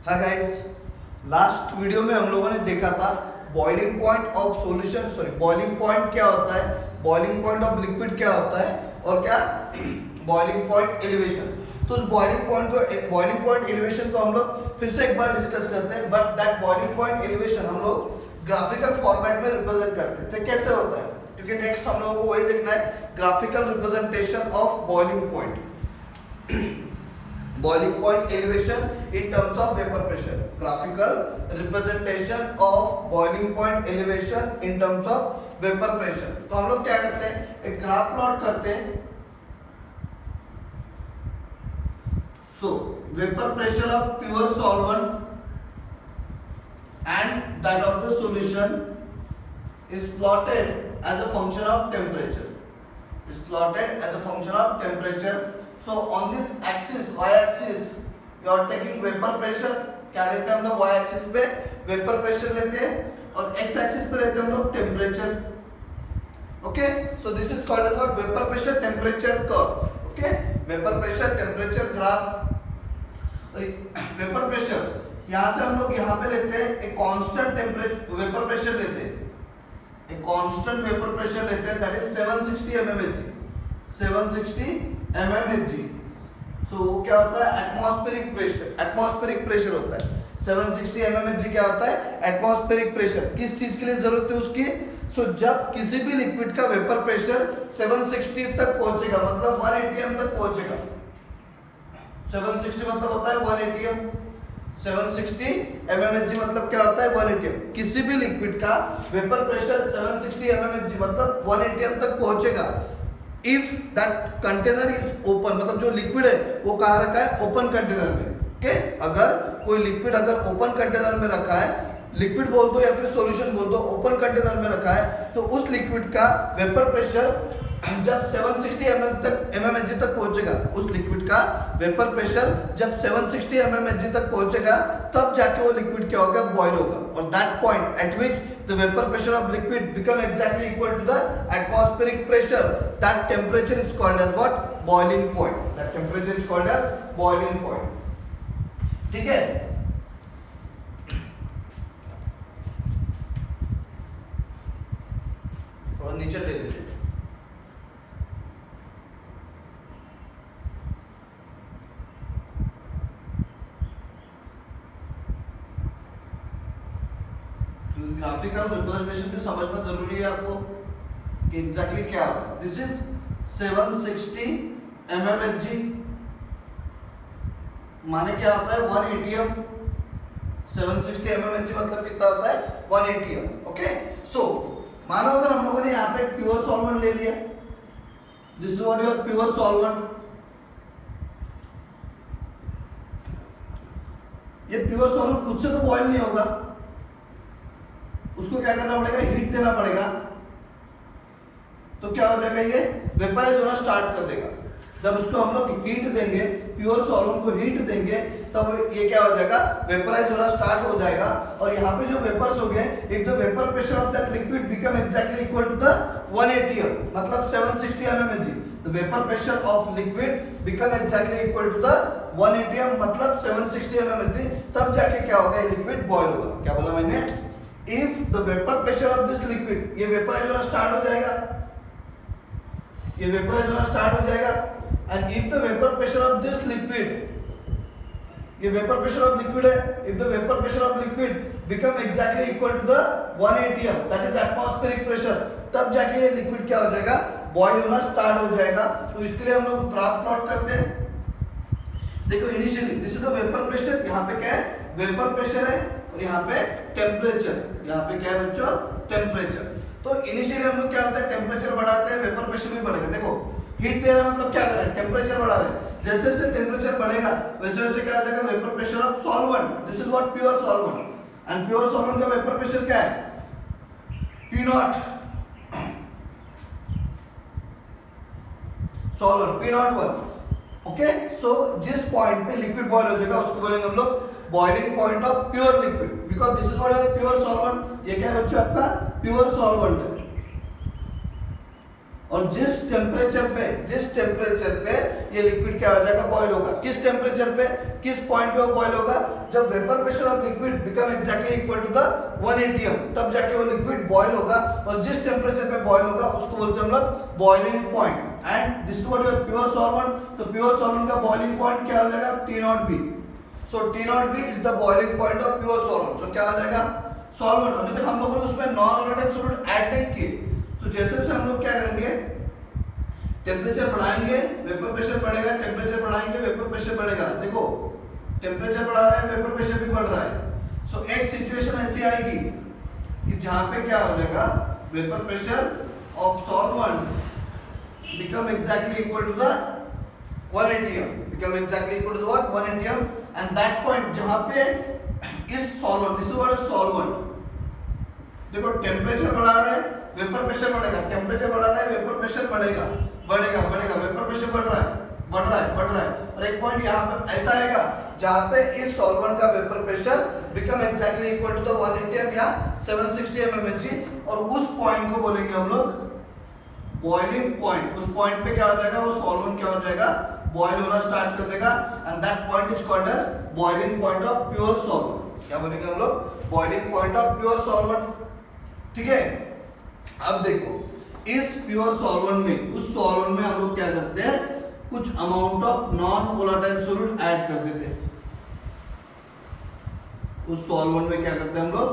हाँ guys, last video में हम लोगों ने देखा था boiling point of solution, sorry boiling point क्या होता है, बॉइलिंग पॉइंट ऑफ लिक्विड क्या होता है और क्या बॉइलिंग पॉइंट एलिवेशन। तो उस बॉइलिंग पॉइंट एलिवेशन को हम लोग फिर से एक बार डिस्कस करते हैं, but that boiling point elevation हम लोग ग्राफिकल फॉर्मेट में रिप्रेजेंट करते हैं। तो कैसे होता है, क्योंकि नेक्स्ट हम लोगों को वही देखना है, graphical representation of boiling point, boiling point elevation in terms of vapor pressure, graphical representation of boiling point elevation in terms of vapor pressure। तो हम लोग क्या करते हैं, एक ग्राफ प्लॉट करते हैं। So vapor pressure of pure solvent and that of the solution is plotted as a function of temperature, is plotted as a function of temperature। So on this axis, y axis, you are taking vapor pressure, क्या लेते हैं हम लोग y axis पे vapor pressure लेते हैं और x axis पे लेते हैं हम लोग temperature। Okay, so this is called as what vapor pressure temperature curve। Okay, vapor pressure temperature graph। vapor pressure यहाँ से हम लोग यहाँ पे लेते हैं एक constant temperature vapor pressure लेते हैं, एक constant vapor pressure लेते हैं, that is 760 mmHg, 760 mmHg। सो क्या होता है, एटमॉस्फेरिक प्रेशर, एटमॉस्फेरिक प्रेशर होता है 760 mmHg। क्या होता है, एटमॉस्फेरिक प्रेशर। किस चीज के लिए जरूरत है उसकी, सो जब किसी भी लिक्विड का वेपर प्रेशर 760 तक पहुंचेगा, मतलब 1 atm तक पहुंचेगा। 760 मतलब होता है 1 atm, 760 mmHg मतलब क्या होता है 1 atm। किसी भी लिक्विड का वेपर प्रेशर 760 mmHg मतलब 1 atm तक पहुंचेगा if that container is open, मतलब जो लिक्विड है वो कहाँ रखा है, ओपन कंटेनर में। ओके, अगर कोई लिक्विड अगर ओपन कंटेनर में रखा है, लिक्विड बोल दो या फिर सॉल्यूशन बोल दो, ओपन कंटेनर में रखा है, तो उस लिक्विड का वेपर प्रेशर जब 760 mmHg तक पहुंचेगा, उस लिक्विड का वेपर प्रेशर जब 760 mmHg तक पहुंचेगा, तब जाके वो लिक्विड क्या होगा, बॉयल होगा। और that point at which the vapor pressure of liquid become exactly equal to the atmospheric pressure, that temperature is called as what, boiling point। that temperature is called as boiling point। ठीक है, और नीचे ले लीजिए। Graphical representation भी समझना जरूरी है आपको कि एग्जैक्टली क्या है। दिस इज 760 mmHg, माने क्या होता है 1 atm। 760 mmHg मतलब कितना होता है 1 atm। ओके, सो मानो अगर हम लोगों ने यहाँ पे प्योर सॉल्वेंट ले लिया, this is what your pure solvent. ये प्योर सॉल्वेंट खुद से तो बॉयल नहीं होगा, उसको क्या करना पड़ेगा, हीट देना पड़ेगा। तो क्या हो जाएगा, ये वेपराइज होना स्टार्ट कर देगा। जब उसको हम लोग हीट देंगे, प्योर सॉल्वेंट को हीट देंगे, तब ये क्या हो जाएगा, वेपराइज होना स्टार्ट हो जाएगा। और यहाँ पे जो वेपर्स हो गए, if the vapour pressure of that liquid become exactly equal to the 1 atm मतलब 760 mmHg, the vapour pressure of liquid become exactly equal to the 1 atm मतलब 760 mmHg, तब जाके क्या होगा, ये लिक्विड बॉयल होगा। क्या बोला मैंने, if the vapor pressure of this liquid, ये वेपराइज होना स्टार्ट हो जाएगा, ये वेपराइज होना स्टार्ट हो जाएगा। and if the vapor pressure of this liquid, ये वेपर प्रेशर ऑफ लिक्विड है, if the vapor pressure of liquid become exactly equal to the 1 atm that is atmospheric pressure, तब जाके ये लिक्विड क्या हो जाएगा, बॉयल होना स्टार्ट हो जाएगा। तो इसके लिए हम लोग ग्राफ प्लॉट करते हैं। देखो initially this is the vapour pressure, यहाँ पे क्या है, वेपर प्रेशर है, और यहाँ पे टेम्परेचर, यहाँ पे क्या है बच्चों, टेम्परेचर। तो इनिशियली हम लोग क्या होता है, टेम्परेचर बढ़ाते हैं, वेपर प्रेशर भी बढ़ेगा। देखो हीट दे रहा है मतलब क्या कर रहे हैं, टेम्परेचर बढ़ा रहे हैं। जैसे जैसे टेम्परेचर बढ़ेगा वैसे वैसे क्या हो जाएगा, vapour pressure of solvent, this is what pure solvent. And pure solvent का वेपर प्रेशर क्या है, P0 सॉल्वेंट P01। ओके, सो जिस पॉइंट पे लिक्विड बॉयल हो जाएगा उसको बोलेंगे हम लोग boiling point of pure liquid, because this is what your pure solvent. ये क्या है बच्चों, आपका प्योर सॉल्वेंट है। और जिस टेम्परेचर पे ये लिक्विड क्या हो जाएगा, बॉयल होगा। किस टेम्परेचर पे, किस पॉइंट पे वो बॉयल होगा, जब vapour pressure of liquid become exactly equal to the 1 atm, तब जाके वो लिक्विड बॉयल होगा। और जिस टेम्परेचर पे बॉयल होगा उसको बोलते हैं हम लोग boiling point. And this is what your pure solvent. तो प्योर सॉल्वेंट का बॉइलिंग पॉइंट क्या हो जाएगा, T0B। So T0B is the boiling point of pure solvent. So क्या हो जाएगा, सॉल्वेंट। अभी तक हम लोगों ने उसमें नॉन वोलेटाइल सॉल्वेंट ऐड नहीं किए, तो जैसे जैसे हम लोग क्या करेंगे, टेम्परेचर बढ़ाएंगे वेपर प्रेशर बढ़ेगा, टेम्परेचर बढ़ाएंगे वेपर प्रेशर बढ़ेगा। देखो टेम्परेचर बढ़ा रहा है, वेपर प्रेशर भी बढ़ रहा है। सो एक सिचुएशन ऐसी आएगी कि जहां पे क्या हो जाएगा, vapour pressure of solvent become exactly equal to the 1 atm, become exactly equal to what, 1 atm। And that point जहां पे इस solvent, this is what is solvent, देखो टेम्परेचर बढ़ा रहा है, वेपर प्रेशर बढ़ेगा, टेम्परेचर बढ़ा रहा है, वेपर प्रेशर बढ़ेगा, वेपर प्रेशर बढ़ रहा है। और एक पॉइंट यहाँ पे ऐसा आएगा जहाँ पे इस सॉल्वेंट का vapour pressure become exactly equal to the 1 atm या 760 mmHg, और उस पॉइंट को बोलेंगे हम लोग बॉइलिंग पॉइंट। उस पॉइंट पे क्या हो जाएगा, वो सॉल्वेंट क्या हो जाएगा, बॉयल होना स्टार्ट कर देगा। And that point is called as boiling point of pure solvent. क्या बोलेंगे हम लोग, boiling point of pure solvent. ठीक है, अब देखो इस प्योर सॉल्वेंट में, उस सॉल्वेंट में हम लोग क्या करते हैं, कुछ amount of non volatile solute add कर देते हैं। उस सॉल्वेंट में क्या करते हैं हम लोग,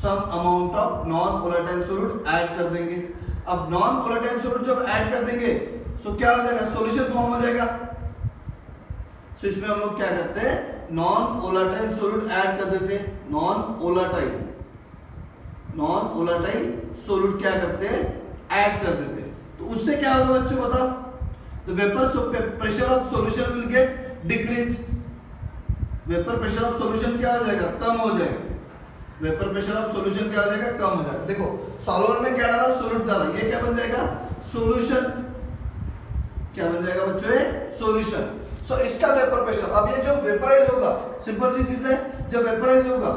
some amount of non volatile solute add कर देंगे। अब नॉन वोलेटाइल सॉल्यूट जब ऐड कर देंगे तो क्या हो जाएगा, सॉल्यूशन फॉर्म हो जाएगा। सो इसमें हम लोग क्या करते हैं, नॉन वोलेटाइल सॉल्यूट ऐड कर देते हैं। नॉन वोलेटाइल सॉल्यूट क्या करते हैं, ऐड कर देते हैं। तो उससे क्या होगा बच्चों, बताओ, the vapour pressure of solution will get decrease. Vapour pressure of solution क्या हो जाएगा, कम हो जाएगा। वेपर प्रेशर ऑफ सॉल्यूशन क्या हो जाएगा, कम हो जाएगा। देखो सॉल्वेंट में क्या डाला, सॉल्यूट डाला, ये क्या बन जाएगा, सॉल्यूशन। क्या बन जाएगा बच्चों, ये सॉल्यूशन। सो इसका वेपर प्रेशर, अब ये जो वेपराइज होगा, सिंपल सी चीज है, जब वेपराइज होगा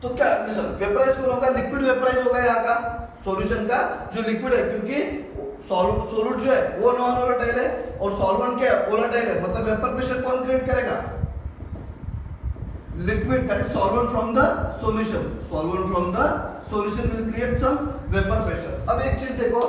तो क्या, वेपराइज कौन होगा, लिक्विड वेपराइज होगा यहाँ का, सॉल्यूशन का जो लिक्विड है, क्योंकि सॉल्यूट जो है वो नॉन वोलेटाइल है और सॉल्वेंट क्या है, वोलेटाइल है। मतलब वेपर प्रेशर कौन क्रिएट करेगा, liquid, that solvent from the solution. Solvent from the solution will create some vapour pressure. अब एक चीज देखो,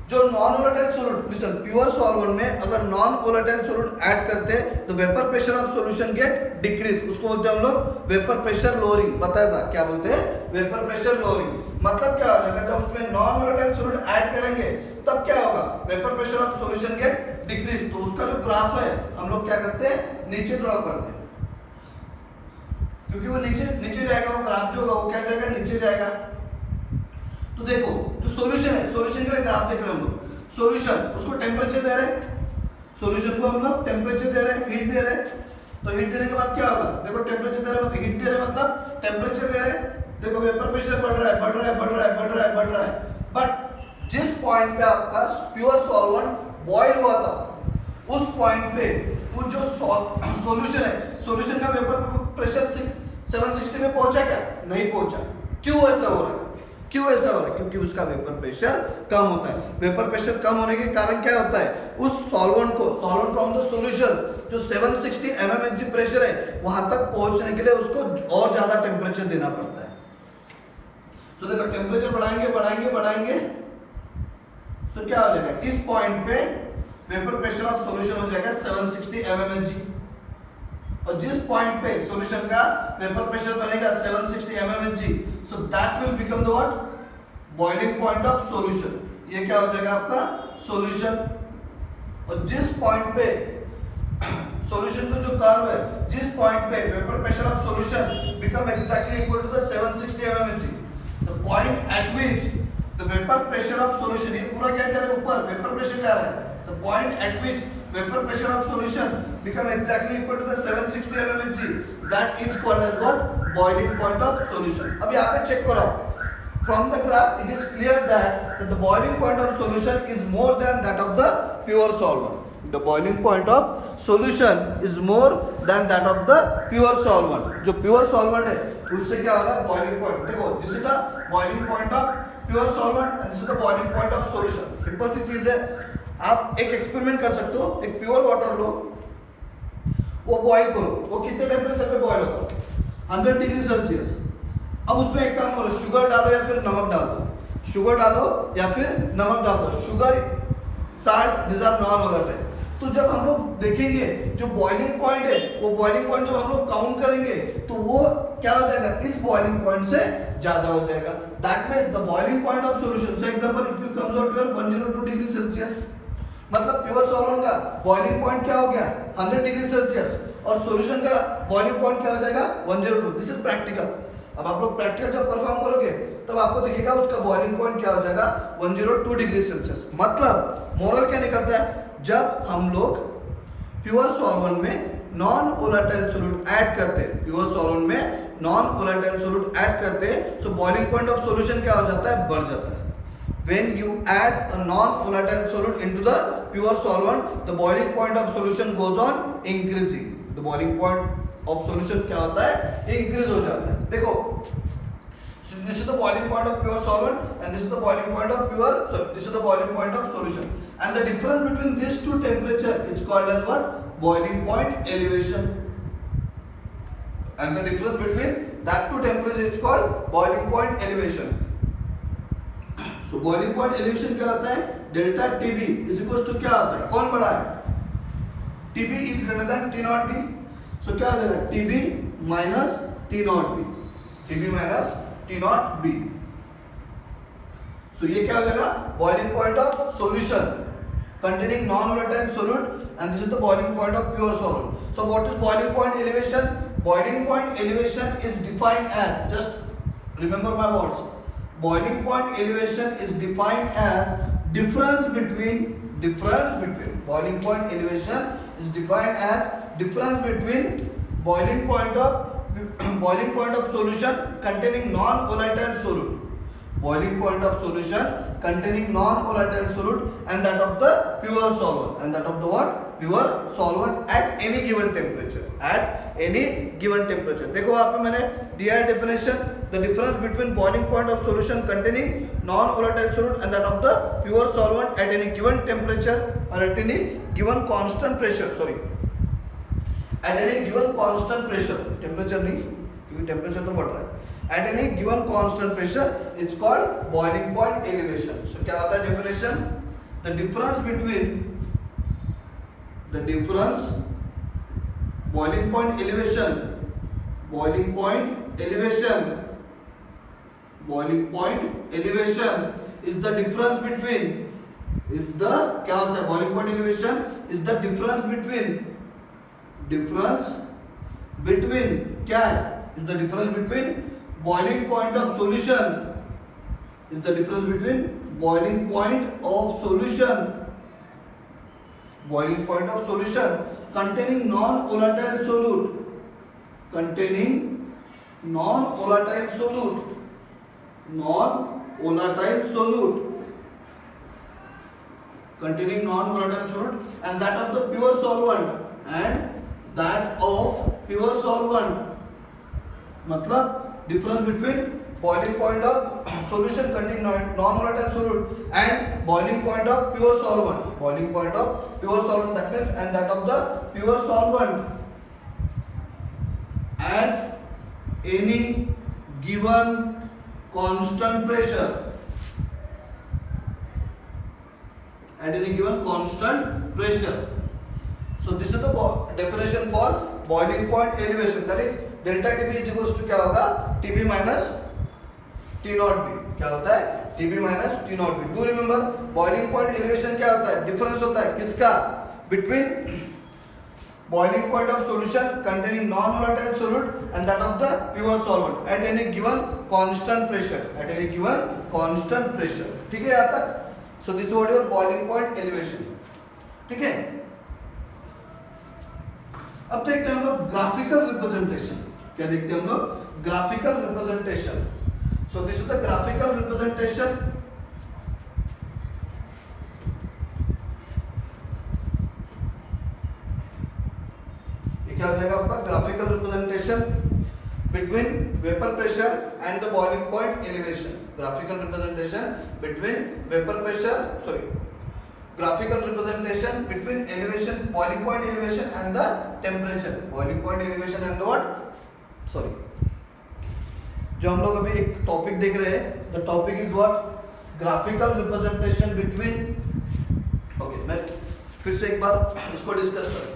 जो non volatile solute, listen, pure solvent में अगर नॉन वोलेटाइल सॉल्यूट ऐड करते तो vapour pressure of solution get decrease. उसको बोलते हैं हम लोग वेपर प्रेशर लोअरिंग। बताया था क्या बोलते हैं, वेपर प्रेशर लोअरिंग। मतलब क्या हो जाएगा, जब उसमें नॉन वोलेटाइल सॉल्यूट ऐड करेंगे तब क्या होगा, vapour pressure of solution get decrease. तो उसका जो ग्राफ है हम लोग क्या करते हैं, नीचे ड्रॉ करते हैं, क्योंकि वो नीचे जाएगा, वो ग्राफ जो होगा वो क्या जाएगा, नीचे जाएगा। तो देखो जो सॉल्यूशन है, सॉल्यूशन के लिए ग्राफ देख रहे हैं हम लोग, सॉल्यूशन उसको टेम्परेचर दे रहे हैं, सॉल्यूशन को हम लोग टेम्परेचर दे रहे हैं, हीट दे रहे हैं। तो हीट देने के बाद क्या होगा, देखो टेम्परेचर दे रहे हैं, हीट दे रहे हैं, मतलब टेम्परेचर दे रहे हैं। देखो वेपर प्रेशर बढ़ रहा है। बट जिस पॉइंट पे आपका प्योर सॉल्वेंट बॉयल हुआ था, उस पॉइंट पे वो जो सॉल्यूशन है, सॉल्यूशन का वेपर प्रेशर 760 में पहुंचा क्या, नहीं पहुंचा। क्यों ऐसा हो रहा है, क्योंकि उसका वेपर प्रेशर कम होता है। वेपर प्रेशर कम होने के कारण क्या होता है, उस सॉल्वेंट फ्रॉम द सॉल्यूशन जो 760 mmHg प्रेशर है, वहां तक पहुंचने के लिए उसको और ज्यादा टेम्परेचर देना पड़ता है। सो देखो टेम्परेचर बढ़ाएंगे, सो क्या हो जाएगा, इस पॉइंट पे वेपर प्रेशर ऑफ सॉल्यूशन हो जाएगा 760 mmHg, और जिस पॉइंट पे सॉल्यूशन का वेपर प्रेशर बनेगा 760 mmHg, so that will become the what, boiling point of solution. ये क्या हो जाएगा आपका सॉल्यूशन। और जिस पॉइंट पे सॉल्यूशन का जो कर्व है, जिस पॉइंट पे vapour pressure of solution become exactly equal to the 760 mmHg, the point at which the vapour pressure of solution, ये पूरा क्या जा रहा है, ऊपर वेपर प्रेशर जा रहा है, the point at which vapor pressure of solution become exactly equal to the 760 mmHg, that is called as what, boiling point of solution. अब यहाँ पे चेक करो, from the graph it is clear that the boiling point of solution is more than that of the pure solvent. The boiling point of solution is more than that of the pure solvent. जो pure solvent है उससे क्या हो रहा है, boiling point। देखो this is the boiling point of pure solvent and this is the boiling point of solution. Simple सी चीज है, आप एक एक्सपेरिमेंट कर सकते हो, एक प्योर वाटर लो, वो बॉईल करो, वो कितने टेम्परेचर पे बॉईल होगा, 100 डिग्री सेल्सियस। अब उसमें एक काम करो, शुगर डालो या फिर नमक डाल दो, शुगर डालो या फिर नमक डाल दो, sugar salt this are non volatile. तो जब हम लोग देखेंगे जो बॉइलिंग पॉइंट है, वो बॉइलिंग पॉइंट जब हम लोग काउंट करेंगे तो वो क्या हो जाएगा, इस बॉइलिंग पॉइंट से ज्यादा हो जाएगा। That means the boiling point of solution, for example it will comes out to 102 degree Celsius. मतलब प्योर सॉल्वेंट का बॉइलिंग पॉइंट क्या हो गया, 100 डिग्री सेल्सियस, और सॉल्यूशन का बॉइलिंग पॉइंट क्या हो जाएगा, 102। This is practical. अब आप लोग प्रैक्टिकल जब परफॉर्म करोगे तब आपको दिखेगा उसका बॉइलिंग पॉइंट क्या हो जाएगा, 102 डिग्री सेल्सियस। मतलब मोरल क्या निकलता है, जब हम लोग प्योर सॉल्वेंट में नॉन वोलेटाइल सॉल्यूट ऐड करते हैं, प्योर सॉल्वेंट में नॉन वोलेटाइल सॉल्यूट ऐड करते हैं, सो बॉइलिंग पॉइंट ऑफ सॉल्यूशन क्या हो जाता है, बढ़ जाता है। When you add a non-volatile solute into the pure solvent, the boiling point of solution goes on increasing. The boiling point of solution क्या होता है, increase हो जाता है। देखो, so this is the boiling point of pure solvent and this is the boiling point of pure, sorry, this is the boiling point of solution. And the difference between these two temperature is called as what? Boiling point elevation. And the difference between that two temperature is called boiling point elevation. So boiling point elevation क्या होता है, delta TB is equals to क्या होता है, कौन बड़ा है, TB is greater than T naught B. So क्या हो जाएगा, TB minus T naught B, TB minus T naught B. So ये क्या हो जाएगा, boiling point of solution containing non-volatile solute and this is the boiling point of pure solvent. So what is boiling point elevation? Boiling point elevation is defined as, just remember my words, boiling point elevation is defined as difference between boiling point elevation is defined as difference between boiling point of solution containing non-volatile solute, boiling point of solution containing non-volatile solute and that of the pure solvent, and that of the what, pure solvent at any given temperature, at any given temperature. देखो वहाँ पे मैंने दिया है definition, the difference between boiling point of solution containing non-volatile solute and that of the pure solvent at any given temperature or at any given constant pressure, sorry, at any given constant pressure, temperature नहीं क्योंकि temperature तो बढ़ रहा है, at any given constant pressure it's called boiling point elevation. So क्या होता है definition, the difference between boiling point elevation is the difference between, is the क्या होता है, boiling point elevation is the difference between क्या है, is the difference between boiling point of solution, is the difference between boiling point of solution containing non-volatile solute, containing non-volatile and that of the pure solvent, मतलब difference between boiling point of solution containing non-volatile solute and boiling point of pure solvent, that means, and that of the pure solvent at any given constant pressure, So this is the definition for boiling point elevation, that is delta TB is equals to क्या होगा, TB minus T naught B, क्या होता है, TB minus T naught B. Do remember boiling point elevation क्या होता है, difference होता है किसका, between boiling point of solution containing non-volatile solute and that of the pure solvent at any given constant pressure, ठीक है यहाँ तक. So this is what your boiling point elevation, ठीक है. अब देखते हैं हम लोग ग्राफिकल रिप्रेजेंटेशन. क्या देखते हैं हम लोग, graphical representation. So this is the graphical representation. ये क्या हो जाएगा आपका graphical representation. between vapor pressure and the boiling point elevation. Graphical representation between vapor pressure, graphical representation between elevation, boiling point elevation and the temperature. Boiling point elevation and the what? जो हम लोग अभी एक topic देख रहे हैं, the topic is what? Graphical representation between. Okay, मैं फिर से एक बार इसको डिस्कस करता हूँ.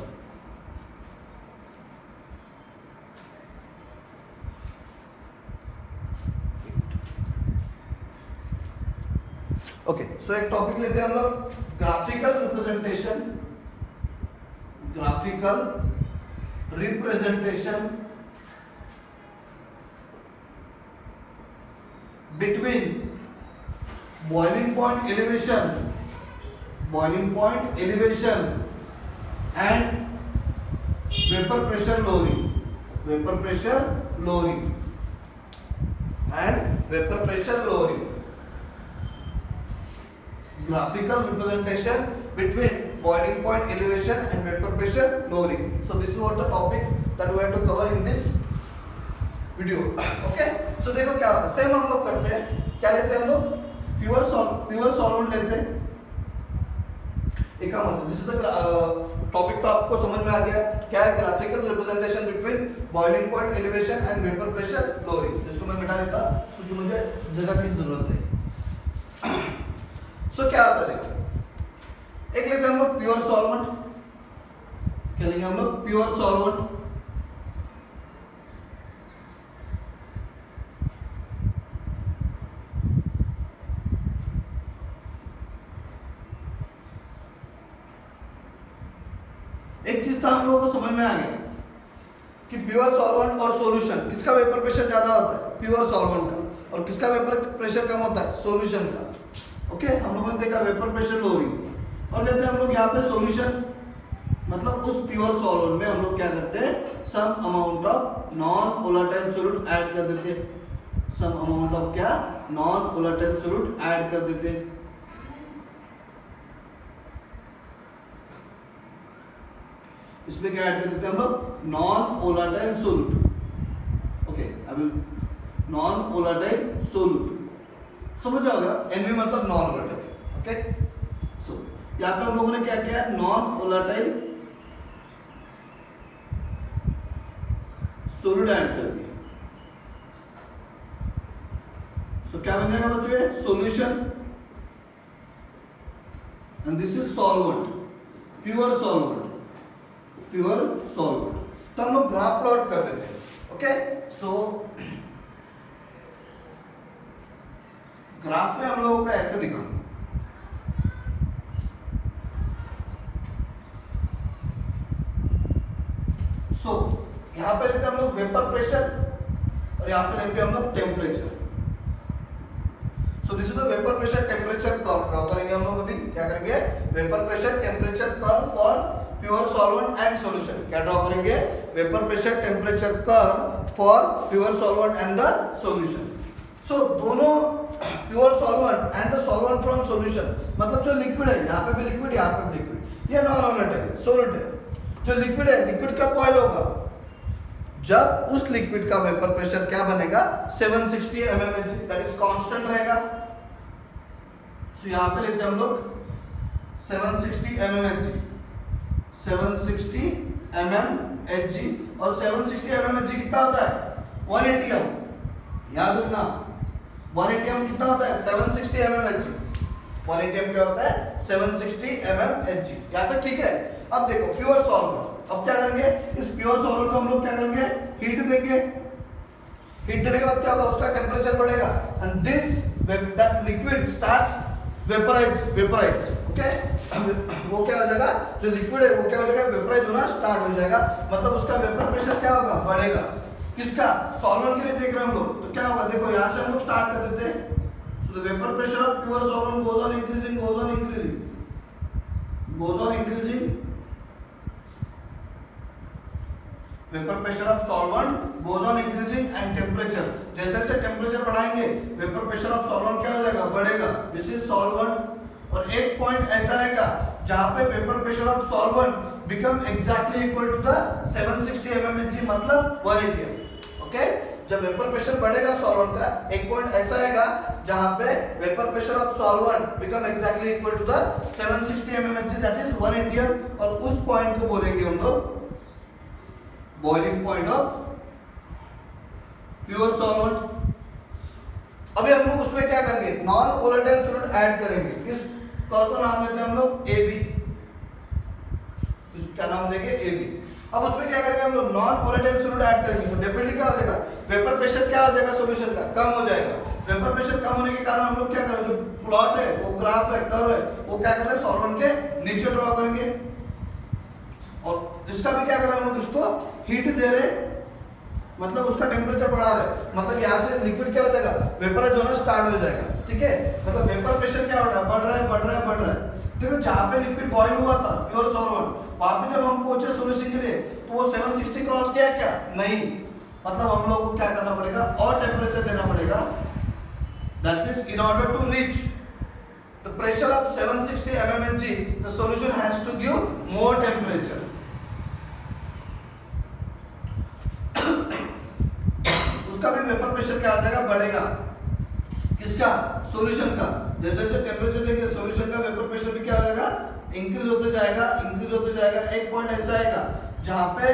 ओके, सो एक टॉपिक लेते हैं हम लोग, graphical representation between boiling point elevation and vapour pressure lowering. Graphical representation between boiling point elevation and vapor pressure lowering. So this is what the topic that we have to cover in this video. Okay, so देखो क्या होता है, same हम लोग करते हैं, क्या लेते हैं हम लोग, प्योर सॉल्वेंट लेते हैं. एक काम होता है, दिस इज द टॉपिक. तो आपको समझ में आ गया क्या है graphical representation between boiling point elevation and vapour pressure lowering. जिसको मैं मिटा देता क्योंकि मुझे जगह की जरूरत है. सो क्या होता है, एक लेते हैं हम लोग प्योर सॉल्वेंट. क्या लेंगे हम लोग, प्योर सॉल्वेंट. एक चीज था हम लोगों को समझ में आ गया कि प्योर सॉल्वेंट और सॉल्यूशन, किसका वेपर प्रेशर ज्यादा होता है, प्योर सॉल्वेंट का, और किसका वेपर प्रेशर कम होता है, सॉल्यूशन का. ओके, हम लोगों ने देखा वेपर प्रेशर लोअरिंग. और लेते हैं हम लोग यहाँ पे सॉल्यूशन, मतलब उस प्योर सॉल्वेंट में हम लोग क्या करते हैं, some amount of non volatile solute add कर देते हैं. सम अमाउंट ऑफ क्या, नॉन वोलेटाइल सॉल्यूट ऐड कर देते हैं. इसमें क्या ऐड कर देते हैं हम लोग, नॉन वोलेटाइल सॉल्यूट. ओके, अभी नॉन वोलेटाइल सॉल्यूट समझ जाओगे, एनवी मतलब नॉन वोलेटाइल. ओके, सो यहाँ पे हम लोगों ने क्या किया, नॉन वोलेटाइल सॉल्यूट ऐड कर दिया. सो क्या बन जाएगा बच्चों, solution, and this is solvent, pure solvent. तो हम लोग ग्राफ प्लॉट कर देते हैं. ओके, सो ग्राफ में हम लोगों को ऐसे दिखा, सो यहां पे लेते हैं हम लोग वेपर प्रेशर और यहां पे लेते हैं हम लोग temperature. So this is the vapour pressure temperature curve. Draw करेंगे हम लोग अभी, क्या करेंगे, vapour pressure temperature curve for pure solvent and solution. क्या ड्रॉ करेंगे, vapour pressure temperature curve for pure solvent and the solution. So दोनों pure solvent and the solvent from solution, मतलब जो लिक्विड है, यहाँ पे भी लिक्विड, यहाँ पे भी लिक्विड, ये नॉन वोलेटाइल सॉल्यूट है. जो लिक्विड है, लिक्विड कब बॉयल होगा, जब उस लिक्विड का वेपर प्रेशर क्या बनेगा, 760 mmHg, दैट इज कांस्टेंट रहेगा. सो यहाँ पे लेते हैं हम लोग 760 mmHg, 760 mmHg, और 760 mmHg कितना होता है, 1 atm. याद रखना 1 atm कितना होता है, 760 mmHg. 1 atm क्या होता है, 760 mmHg. यहाँ तक ठीक है. अब देखो प्योर सॉल्वेंट, अब क्या करेंगे, इस प्योर सॉल्वेंट को हम लोग क्या करेंगे, हीट देंगे. हीट देने के बाद क्या होगा, उसका टेम्परेचर बढ़ेगा, and this that liquid starts vaporise. Okay, वो क्या हो जाएगा, जो लिक्विड है वो क्या हो जाएगा, वेपराइज होना स्टार्ट हो जाएगा. मतलब उसका वेपर प्रेशर क्या होगा, बढ़ेगा. किसका, सॉल्वेंट के लिए देख रहे हैं हम लोग. तो क्या होगा, देखो यहाँ से हम लोग स्टार्ट कर देते हैं. So the vapour pressure of pure solvent goes on increasing. Vapour pressure of solvent goes on increasing and temperature, जैसे जैसे टेम्परेचर बढ़ाएंगे वेपर प्रेशर ऑफ सॉल्वेंट क्या हो जाएगा, बढ़ेगा. This is solvent. और एक पॉइंट ऐसा आएगा जहां पे vapour pressure of solvent become exactly equal to the 760 mmHg, मतलब 1 atm. ओके। जब वेपर प्रेशर बढ़ेगा सॉल्वेंट का, एक पॉइंट ऐसा आएगा जहां पे vapour pressure of solvent become exactly equal to the 760 mmHg, that is 1 atm, और उस पॉइंट को बोलेंगे हम लोग boiling point of pure solvent. अभी हम लोग उसमें क्या करेंगे, नॉन वोलेटाइल सॉल्यूट ऐड करेंगे। किस कर्व का नाम लेते हैं हम लोग, AB, क्या नाम देंगे, AB। अब उसमें क्या करेंगे हम लोग, नॉन वोलेटाइल सॉल्यूट ऐड करेंगे, तो डेफिनेटली क्या हो जाएगा, वेपर प्रेशर क्या हो जाएगा, सॉल्यूशन का कम हो जाएगा। वेपर प्रेशर कम होने के कारण हम लोग क्या करेंगे, जो प्लॉट है, वो ग्राफ है, कर्व है, वो क्या कर रहे हैं, सॉल्वेंट के नीचे ड्रॉ करेंगे। और इसका भी क्या कर रहे हैं हम लोग, इसको हीट दे रहे, मतलब उसका टेम्परेचर बढ़ा रहे, मतलब यहाँ से लिक्विड क्या हो जाएगा, वेपराइज होना स्टार्ट हो जाएगा, ठीक है। मतलब वेपर प्रेशर क्या हो रहा है, बढ़ रहा है, बढ़ रहा है, बढ़ रहा है। देखो जहाँ पे लिक्विड बॉइल हुआ था प्योर सॉल्वेंट, वहां पे जब हम पहुंचे सॉल्यूशन के लिए, तो वो 760 क्रॉस किया क्या, नहीं। मतलब हम लोगों को क्या करना पड़ेगा, और टेम्परेचर देना पड़ेगा, that means in order to reach the pressure of 760 mmHg, the solution has to give more temperature. उसका भी वेपर प्रेशर क्या हो जाएगा, बढ़ेगा। किसका, सॉल्यूशन का। जैसे जैसे टेम्परेचर देंगे सॉल्यूशन का वेपर प्रेशर भी क्या हो जाएगा, इंक्रीज होते जाएगा, इंक्रीज होते जाएगा। एक पॉइंट ऐसा आएगा जहां पे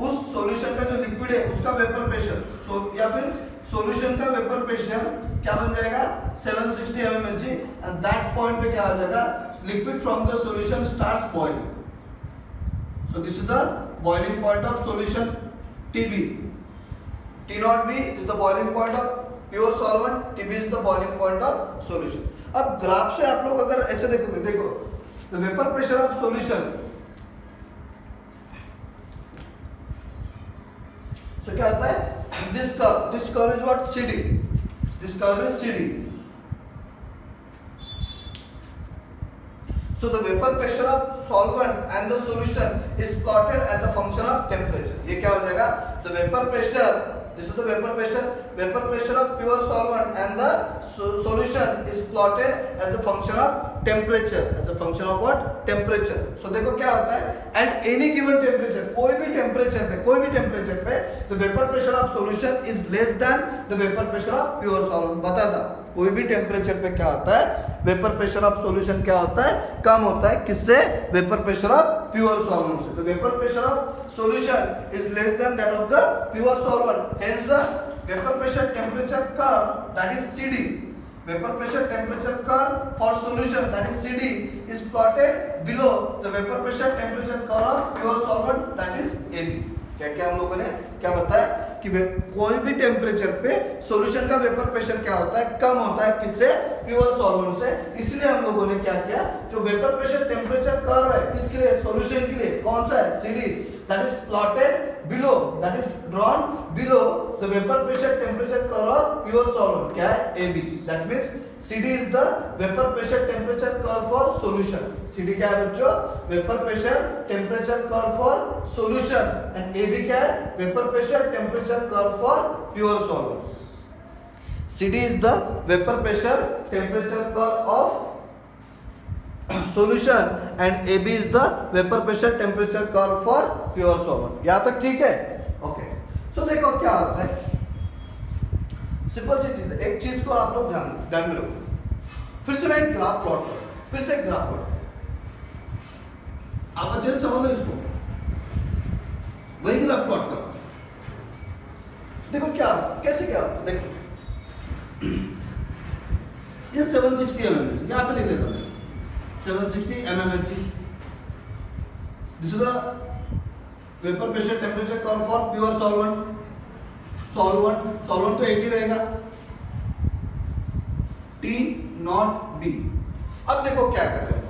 उस सॉल्यूशन का जो लिक्विड है उसका वेपर प्रेशर या फिर सॉल्यूशन का वेपर प्रेशर क्या बन जाएगा, 760 mmHg, एंड दैट पॉइंट पे क्या हो जाएगा, liquid from the solution starts boiling. So this is the boiling point of solution TB। T0B is the boiling point of pure solvent, TB is the boiling point of solution। अब graph से आप लोग अगर ऐसे देखोगे, देखो the vapor pressure of solution, so क्या होता है, this curve is what, CD, this curve is CD। So the vapor pressure of solvent and the solution is plotted as a function of temperature। ये क्या हो जाएगा, the vapor pressure, this is the vapor pressure of pure solvent and the solution is plotted as a function of temperature, as a function of what, temperature। So देखो क्या होता है, at any given temperature, कोई भी temperature पे the vapor pressure of solution is less than the vapor pressure of pure solvent। बता था, कोई भी टेम्परेचर पे क्या होता है, वेपर प्रेशर ऑफ सॉल्यूशन क्या होता है, कम होता है। किससे, vapour pressure of pure solvent से। तो vapour pressure of solution is less than that of the pure solvent, hence the vapour pressure temperature curve, that is CD, vapour pressure temperature curve for solution, that is CD, is plotted below the vapour pressure temperature curve of pure solvent, that is AB। क्या क्या हम लोगों ने क्या बताया कि कोई भी टेम्परेचर पे सॉल्यूशन का वेपर प्रेशर क्या होता है, कम होता है। किससे, प्योर सॉल्वेंट से। इसलिए हम लोगों ने क्या किया, जो वेपर प्रेशर टेम्परेचर कर्व है किसके लिए, सॉल्यूशन के लिए, कौन सा है, CD, that is plotted below, that is drawn below the vapour pressure temperature curve of pure solvent, क्या है, AB। That means CD is the vapor pressure temperature curve for solution। CD क्या है बच्चों, vapour pressure temperature curve for solution, and AB क्या है, vapour pressure temperature curve for pure solvent. CD is the vapor pressure temperature curve of solution and AB is the vapor pressure temperature curve for pure solvent। यहाँ तक ठीक है, okay. सो देखो क्या होता है, सिंपल सी चीज है, एक चीज को आप लोग ध्यान में रखो। फिर से मैं एक ग्राफ प्लॉट करूं, फिर से एक ग्राफ प्लॉट, आप अच्छे से समझ लो इसको, वही ग्राफ प्लॉट करो। देखो क्या कैसे क्या होता है, देखो ये 760 mmHg, यहाँ पे लिख लेता हूँ 760 mmHg, this is the vapour pressure temperature curve for pure solvent. Solvent तो एक ही रहेगा, T0B। अब देखो क्या कर रहे हैं,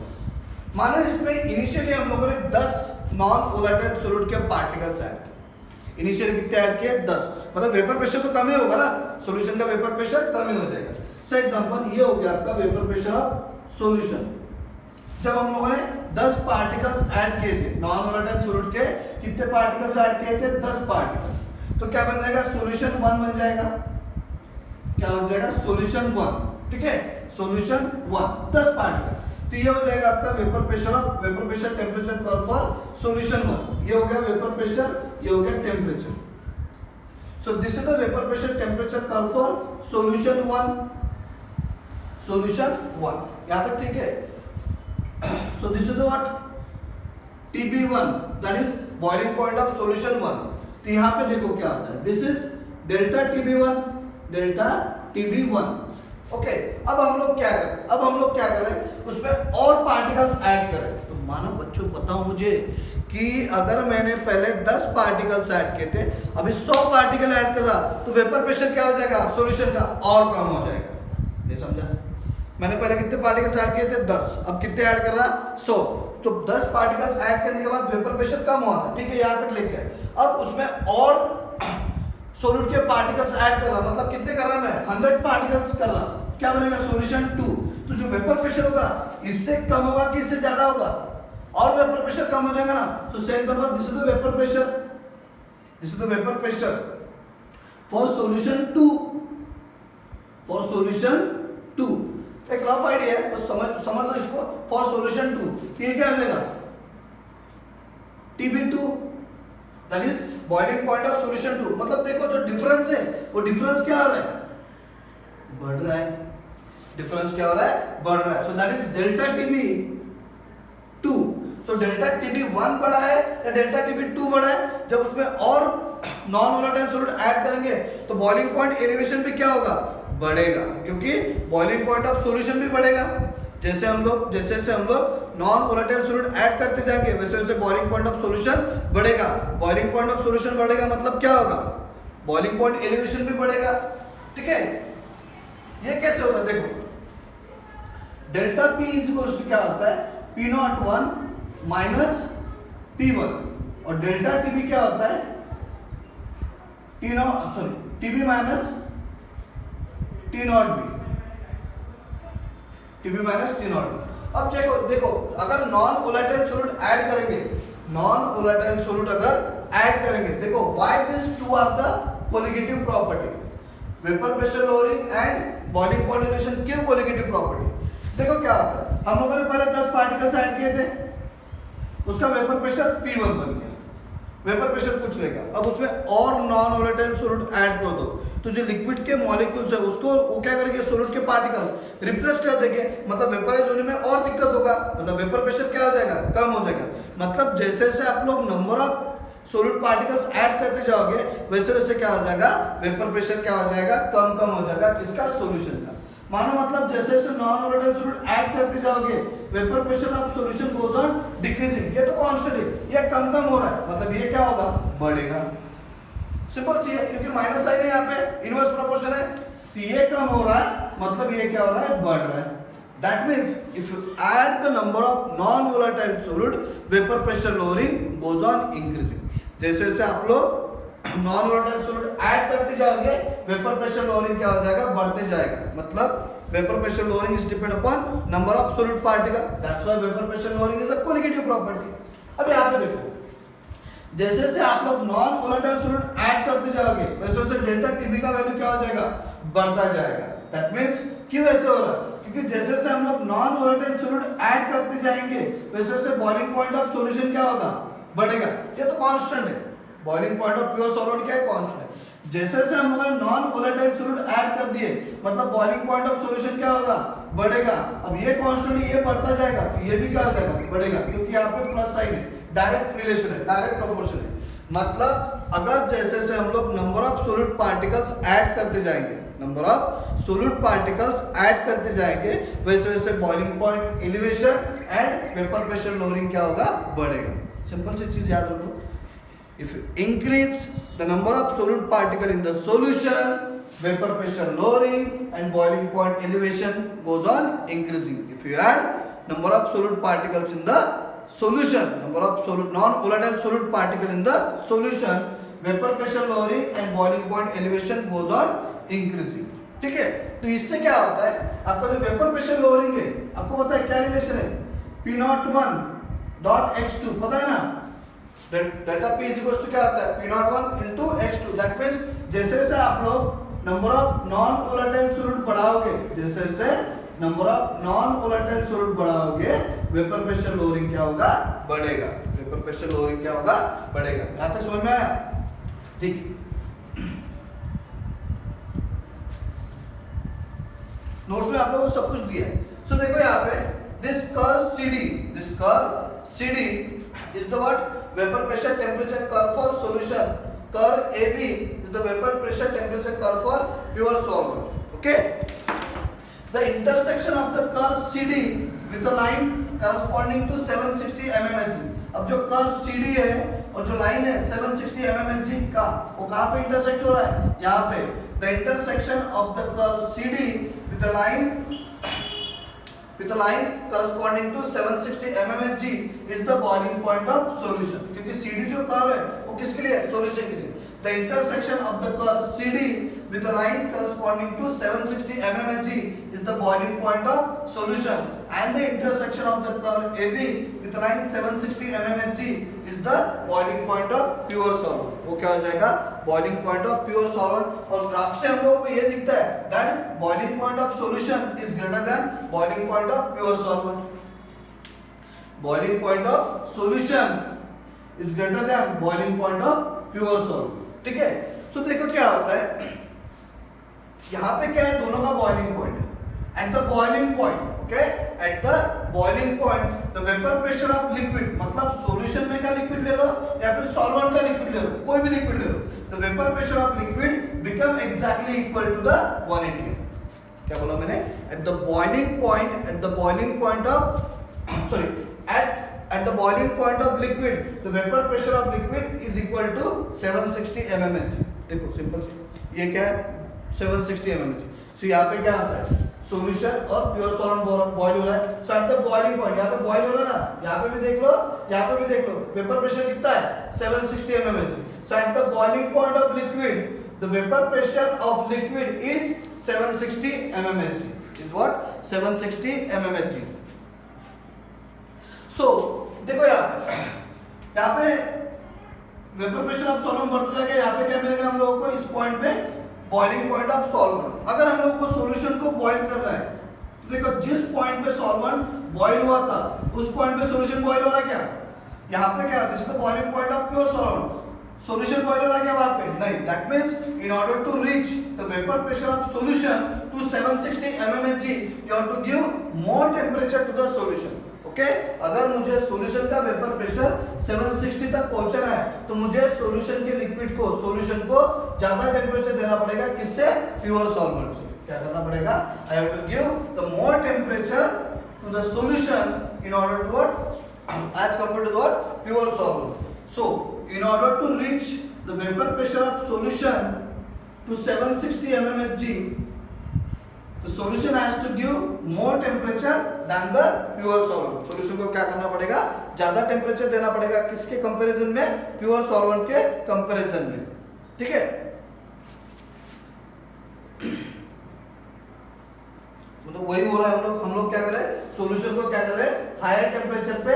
मानो इसमें इनिशियली हम लोगों ने 10 नॉन वोलेटाइल सॉल्यूट के पार्टिकल्स ऐड किए। इनिशियली कितने ऐड किए, 10। मतलब वेपर प्रेशर तो कम ही होगा ना, सॉल्यूशन का वेपर प्रेशर कम ही हो जाएगा। सो एग्जांपल ये हो गया आपका वेपर प्रेशर ऑफ सॉल्यूशन। जब हम लोगों ने 10 पार्टिकल्स ऐड किए थे नॉन वोलेटाइल सॉल्यूट के, कितने पार्टिकल्स ऐड किए थे, 10 पार्टिकल। तो क्या बन जाएगा, सॉल्यूशन 1 बन जाएगा। क्या हो जाएगा, सॉल्यूशन 1, ठीक है, सॉल्यूशन 1, 10 पार्टिकल। तो ये हो जाएगा आपका vapour pressure temperature curve for solution 1। ये हो गया वेपर प्रेशर, ये हो गया temperature. So this is the vapor pressure temperature curve for solution 1. Solution 1. यहाँ तक ठीक है? So this is what TB1, that is boiling point of solution 1. तो यहाँ पे देखो क्या आता है. This is delta TB1, delta TB1. Okay, अब हम लोग क्या करें? उसमें और पार्टिकल्स ऐड करें. तो मानो बच्चों बताओ मुझे कि अगर मैंने पहले 10 पार्टिकल्स ऐड किए थे, अभी 100 पार्टिकल ऐड कर रहा, तो वेपर प्रेशर क्या हो जाएगा सॉल्यूशन का? और कम हो जाएगा. ये समझा? मैंने पहले कितने पार्टिकल्स ऐड किए थे? 10. अब कितने ऐड कर रहा? 100. तो 10 पार्टिकल्स ऐड करने के बाद वेपर प्रेशर कम हुआ था. ठीक है, यहाँ तक लिख गए. अब उसमें और सॉल्यूट के पार्टिकल्स ऐड कर रहा, मतलब कितने कर रहा मैं? 100 पार्टिकल्स कर रहा. क्या बनेगा? सॉल्यूशन 2. तो जो वेपर प्रेशर होगा इससे कम होगा कि इससे ज्यादा होगा? और वेपर प्रेशर कम हो जाएगा ना. So same the this is the vapour pressure. This is the vapour pressure for solution 2. For solution 2 एक रफ आइडिया है, बस समझ लो इसको. फॉर सॉल्यूशन 2 ये क्या हो जाएगा? TB2, that is boiling point of solution 2. मतलब देखो जो डिफरेंस है वो डिफरेंस क्या हो रहा है? बढ़ रहा है. डिफरेंस क्या हो रहा है? बढ़ रहा है. So that is delta TB2. तो डेल्टा TB1 बड़ा है या डेल्टा TB2 बड़ा है? जब उसमें और नॉन वोलेटाइल सॉल्यूट ऐड करेंगे तो बॉइलिंग पॉइंट एलिवेशन भी क्या होगा? बढ़ेगा, क्योंकि बॉइलिंग पॉइंट ऑफ सॉल्यूशन भी बढ़ेगा. जैसे हम लोग नॉन वोलेटाइल सॉल्यूट ऐड करते जाएंगे वैसे वैसे बॉइलिंग पॉइंट ऑफ सॉल्यूशन बढ़ेगा. बॉइलिंग पॉइंट ऑफ सॉल्यूशन बढ़ेगा मतलब क्या होगा? बॉइलिंग पॉइंट एलिवेशन भी बढ़ेगा. ठीक है, ये कैसे होता है? देखो delta P is equal to क्या होता है? P01 minus P1. और डेल्टा TB क्या होता है? TB minus T0B. TB minus T0B. अब देखो अगर नॉन वोलेटाइल सॉल्यूट ऐड करेंगे, देखो why this two are the colligative property. Vapour pressure lowering and boiling point elevation क्यों कोलिगेटिव प्रॉपर्टी? देखो क्या होता है, हम लोगों ने पहले 10 पार्टिकल्स ऐड किए थे, उसका वेपर प्रेशर P1 बन गया. वेपर प्रेशर कुछ रहेगा. अब उसमें और नॉन वोलेटाइल सॉल्यूट ऐड कर दो, तो जो लिक्विड के मॉलिक्यूल्स है उसको वो क्या करेंगे? सॉल्यूट के पार्टिकल्स रिप्लेस कर देंगे. मतलब वेपराइज होने में और दिक्कत होगा, मतलब वेपर प्रेशर क्या हो जाएगा? कम हो जाएगा. मतलब जैसे जैसे आप लोग number of solute particles add करते जाओगे वैसे वैसे क्या हो जाएगा? वेपर प्रेशर क्या हो जाएगा? कम हो जाएगा. किसका? सॉल्यूशन का. मानो मतलब जैसे जैसे नॉन वोलेटाइल सॉल्यूट ऐड करते जाओगे vapour pressure of solution goes on decreasing. ये तो कांस्टेंट है, ये कम हो रहा है, मतलब ये क्या होगा? बढ़ेगा. सिंपल सी है, क्योंकि माइनस साइन है यहाँ पे, इनवर्स प्रोपोर्शन है. तो ये कम हो रहा है मतलब ये क्या हो रहा है? बढ़ रहा है. That means if you add the number of non-volatile solid, vapor pressure lowering goes on increasing. जैसे जैसे आप लोग नॉन वोलेटाइल सॉल्यूट ऐड करते जाओगे वेपर प्रेशर लोअरिंग क्या हो जाएगा? बढ़ते जाएगा. मतलब vapour pressure lowering is depend upon number of solute particle. That's why vapour pressure lowering is a colligative property. अब यहाँ पे देखो जैसे जैसे आप लोग नॉन वोलेटाइल सॉल्यूट ऐड करते जाओगे वैसे वैसे डेल्टा TB का वैल्यू क्या हो जाएगा? बढ़ता जाएगा. दैट मींस क्यों ऐसे हो रहा है? क्योंकि जैसे जैसे हम लोग नॉन वोलेटाइल सॉल्यूट ऐड करते जाएंगे वैसे वैसे बॉइलिंग पॉइंट ऑफ सॉल्यूशन क्या होगा? बढ़ेगा. ये तो कांस्टेंट है. Boiling point of pure solvent क्या है? कांस्टेंट है. जैसे जैसे हम लोगों ने नॉन वोलेटाइल सॉल्यूट ऐड कर दिए मतलब बॉइलिंग पॉइंट ऑफ सॉल्यूशन क्या होगा? बढ़ेगा. अब ये कांस्टेंट ये बढ़ता जाएगा तो ये भी क्या हो जाएगा? बढ़ेगा, क्योंकि यहाँ पे प्लस साइन है. डायरेक्ट रिलेशन है, डायरेक्ट प्रोपोर्शन है. मतलब अगर जैसे जैसे हम लोग number of solute particles add करते जाएंगे वैसे वैसे boiling point elevation and vapour pressure lowering क्या होगा? बढ़ेगा. सिंपल सी चीज याद रखो. If you increase the number of solute particle in the solution, vapor pressure lowering and boiling point elevation goes on increasing. If you add number of solute particles in the solution, number of solute non-volatile solute particle in the solution, vapor pressure lowering and boiling point elevation goes on increasing. ठीक है, तो इससे क्या होता है? आपका जो vapour pressure lowering है आपको पता है क्या रिलेशन है? P01 डॉट X2 पता है ना? Delta P is equal to क्या आता है? P01 into X2. That means जैसे जैसे आप लोग number of non volatile solute बढ़ाओगे जैसे जैसे number of non volatile solute बढ़ाओगे वेपर प्रेशर लोअरिंग क्या होगा? बढ़ेगा. वेपर प्रेशर लोअरिंग क्या होगा? बढ़ेगा. यहां तक समझ में आया? ठीक. नोट्स में आप लोगों को सब कुछ दिया है। सो देखो यहाँ पे this curve CD is the what? Vapor pressure temperature curve for solution. Curve AB is the vapor pressure temperature curve for pure solvent. Okay. The intersection of the curve CD with a line corresponding to 760 mmHg. अब जो curve CD है और जो line है 760 mmHg का, वो कहाँ पे इंटरसेक्ट हो रहा है? यहाँ पे। The intersection of the curve CD with a line corresponding to 760 mmHg is the boiling point of solution. क्योंकि CD जो कर्व है वो किसके लिए है? सॉल्यूशन के लिए। The intersection of the curve CD with a line corresponding to 760 mmHg is the boiling point of solution, and the intersection of the curve AB with a line 760 mmHg is the boiling point of pure solvent. वो क्या हो जाएगा? Boiling point of pure solvent। और graph से हम लोगों को ये दिखता है that boiling point of solution is greater than boiling point of pure solvent. Boiling point of solution is greater than boiling point of pure solvent। ठीक है। सो देखो क्या होता है, यहाँ पे क्या है? दोनों का बॉइलिंग पॉइंट है। Eight the boiling point, okay, eight the boiling point the vapour pressure of liquid, मतलब सॉल्यूशन में का लिक्विड ले लो या फिर सॉल्वेंट का लिक्विड ले लो, कोई भी लिक्विड ले लो, the vapour pressure of liquid become exactly equal to the 180। क्या बोला मैंने? At the boiling point of at the boiling point of liquid the vapor pressure of liquid is equal to 760 mmHg। देखो simple से ये क्या है? 760 mmHg। सो यहाँ पे क्या आता है? सॉल्यूशन और प्योर सॉल्वेंट बॉईल हो रहा है। सो एट द बॉइलिंग पॉइंट, यहाँ पे बॉईल हो रहा है ना, यहाँ पे भी देख लो, यहाँ पे भी देख लो, वेपर प्रेशर कितना है? 760 mmHg। So eight the boiling point of liquid the vapour pressure of liquid is 760 mmHg। Is what? 760 mmHg। सो देखो यहाँ पे वेपर प्रेशर ऑफ सॉल्वेंट बढ़ता जाएगा। यहाँ पे क्या मिलेगा हम लोगों को? इस पॉइंट पे बॉइलिंग पॉइंट ऑफ सॉल्वेंट। अगर हम लोग को सॉल्यूशन को बॉईल करना है तो देखो जिस पॉइंट पे सॉल्वेंट बॉईल हुआ था उस पॉइंट पे सॉल्यूशन बॉईल हो रहा है क्या? यहाँ पे क्या? This is the boiling point of pure solvent. Solution boil हो रहा है क्या वहां पे? नहीं। That means in order to reach the vapour pressure of solution to 760 mmHg you have to give more temperature to the solution. Okay, अगर मुझे solution का वेपर प्रेशर 760 तक पहुंचाना है तो मुझे सॉल्यूशन के लिक्विड को, सॉल्यूशन को ज्यादा टेंपरेचर देना पड़ेगा। किससे? प्योर सॉल्वेंट से। क्या करना पड़ेगा? I have to give the more temperature to the solution in order to what? As compared to what? Pure solvent. So in order to reach the vapour pressure of solution to 760 mmHg the solution has to give more temperature than the pure solvent। Solution को क्या करना पड़ेगा? ज्यादा temperature देना पड़ेगा। किसके comparison में? Pure solvent के कंपैरिजन में। ठीक है। मतलब वही हो रहा है। हम लोग क्या कर रहे हैं? सॉल्यूशन को क्या कर रहे हैं? हायर टेम्परेचर पे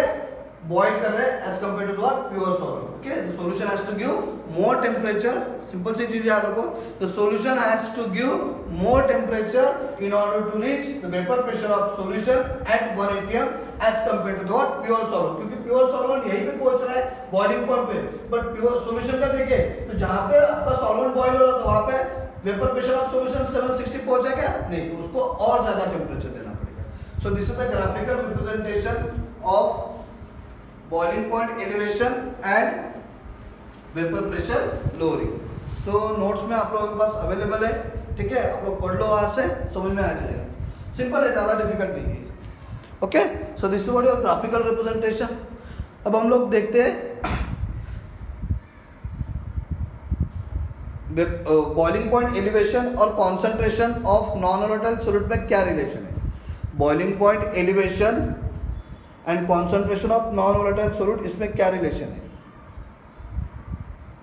बॉईल कर रहे हैं as compare to what? Pure solvent. Okay, the solution has to give more temperature. Simple सी चीज याद रखो, the solution has to give more temperature in order to reach the vapor pressure of solution at 180 as compared to the pure solvent। क्योंकि pure solvent यहीं पे पहुंच रहा है boiling point पे, but pure solution का देखिए तो जहाँ पे आपका solvent boil हो रहा था वहाँ पे vapor pressure of solution 760 पहुंचा क्या? नहीं, तो उसको और ज्यादा टेम्परेचर देना पड़ेगा। So this is the graphical representation of boiling point elevation and vapor pressure lowering। So notes में आप लोगों के पास अवेलेबल है। ठीक है, आप लोग पढ़ लो, वहां से समझ में आ जाएगा। सिंपल है, ज्यादा डिफिकल्ट नहीं है। Okay, so this is what your graphical representation. अब हम लोग देखते हैं बॉइलिंग पॉइंट एलिवेशन और concentration of non volatile solid में क्या रिलेशन है? Boiling point elevation and concentration of non volatile solid, इसमें क्या रिलेशन है?